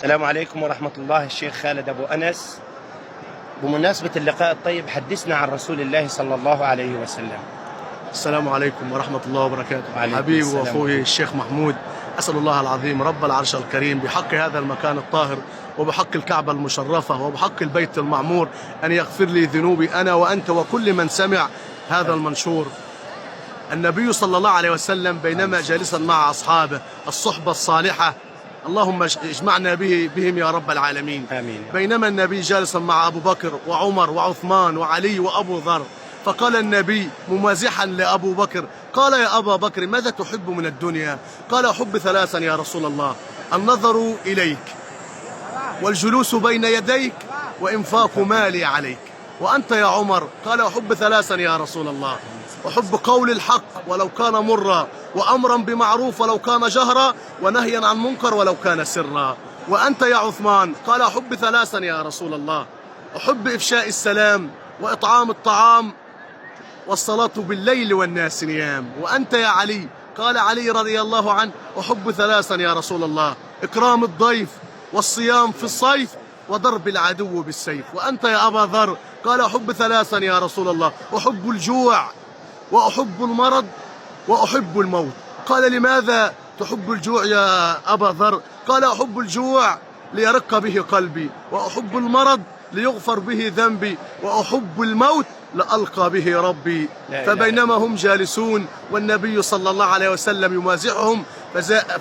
السلام عليكم ورحمة الله. الشيخ خالد أبو أنس، بمناسبة اللقاء الطيب حدثنا عن رسول الله صلى الله عليه وسلم. السلام عليكم ورحمة الله وبركاته. حبيبي وأخوي الشيخ محمود، أسأل الله العظيم رب العرش الكريم بحق هذا المكان الطاهر وبحق الكعبة المشرفة وبحق البيت المعمور أن يغفر لي ذنوبي أنا وأنت وكل من سمع هذا المنشور. النبي صلى الله عليه وسلم بينما جالسا مع أصحابه الصحبة الصالحة، اللهم اجمعنا بهم يا رب العالمين. آمين. بينما النبي جالسا مع أبو بكر وعمر وعثمان وعلي وأبو ذر، فقال النبي ممازحا لأبو بكر، قال يا أبا بكر ماذا تحب من الدنيا؟ قال أحب ثلاثا يا رسول الله: النظر إليك، والجلوس بين يديك، وإنفاق مالي عليك. وأنت يا عمر؟ قال أحب ثلاثا يا رسول الله: أحب قول الحق ولو كان مرا، وأمرا بمعروف ولو كان جهرا، ونهيا عن منكر ولو كان سرا. وأنت يا عثمان؟ قال أحب ثلاثا يا رسول الله: أحب إفشاء السلام، وإطعام الطعام، والصلاة بالليل والناس نيام. وأنت يا علي؟ قال علي رضي الله عنه: أحب ثلاثا يا رسول الله: إكرام الضيف، والصيام في الصيف، وضرب العدو بالسيف. وأنت يا أبا ذر؟ قال أحب ثلاثا يا رسول الله: أحب الجوع، وأحب المرض، وأحب الموت. قال لماذا تحب الجوع يا أبا ذر؟ قال أحب الجوع ليرق به قلبي، وأحب المرض ليغفر به ذنبي، وأحب الموت لألقى به ربي. فبينما هم جالسون والنبي صلى الله عليه وسلم يمازحهم،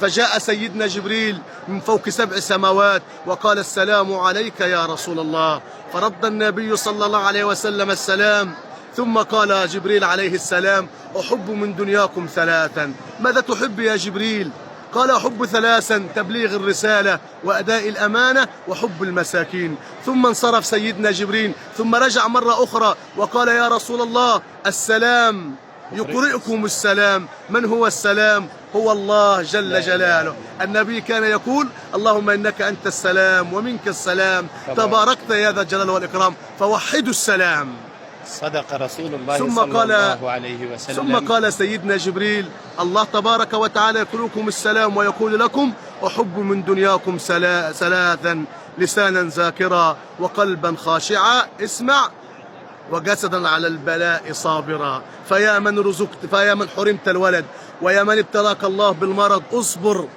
فجاء سيدنا جبريل من فوق 7 سماوات وقال: السلام عليك يا رسول الله. فرد النبي صلى الله عليه وسلم السلام، ثم قال جبريل عليه السلام: أحب من دنياكم ثلاثا. ماذا تحب يا جبريل؟ قال: أحب ثلاثا: تبليغ الرسالة، وأداء الأمانة، وحب المساكين. ثم انصرف سيدنا جبريل، ثم رجع مرة أخرى وقال: يا رسول الله، السلام يقرئكم السلام. من هو السلام؟ هو الله جل جلاله. النبي كان يقول: اللهم إنك أنت السلام ومنك السلام، تباركت يا ذا الجلال والإكرام، فوحدوا السلام. صدق رسول الله صلى الله عليه وسلم. ثم قال سيدنا جبريل: الله تبارك وتعالى يقولكم السلام ويقول لكم: أحب من دنياكم ثلاثا: لسانا ذاكرا، وقلبا خاشعا اسمع، وجسدا على البلاء صابرا. فيا من رزقت، فيا من حرمت الولد، ويا من ابتلاك الله بالمرض، اصبر،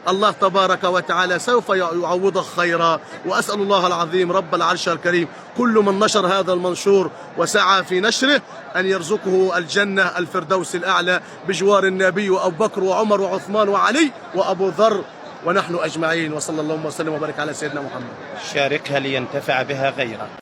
الله تبارك وتعالى سوف يعوضك خيرا. وأسأل الله العظيم رب العرش الكريم كل من نشر هذا المنشور وسعى في نشره أن يرزقه الجنة الفردوس الأعلى بجوار النبي وأبو بكر وعمر وعثمان وعلي وأبو ذر ونحن أجمعين. وصلى الله وسلم وبارك على سيدنا محمد. شاركها لينتفع بها غيره.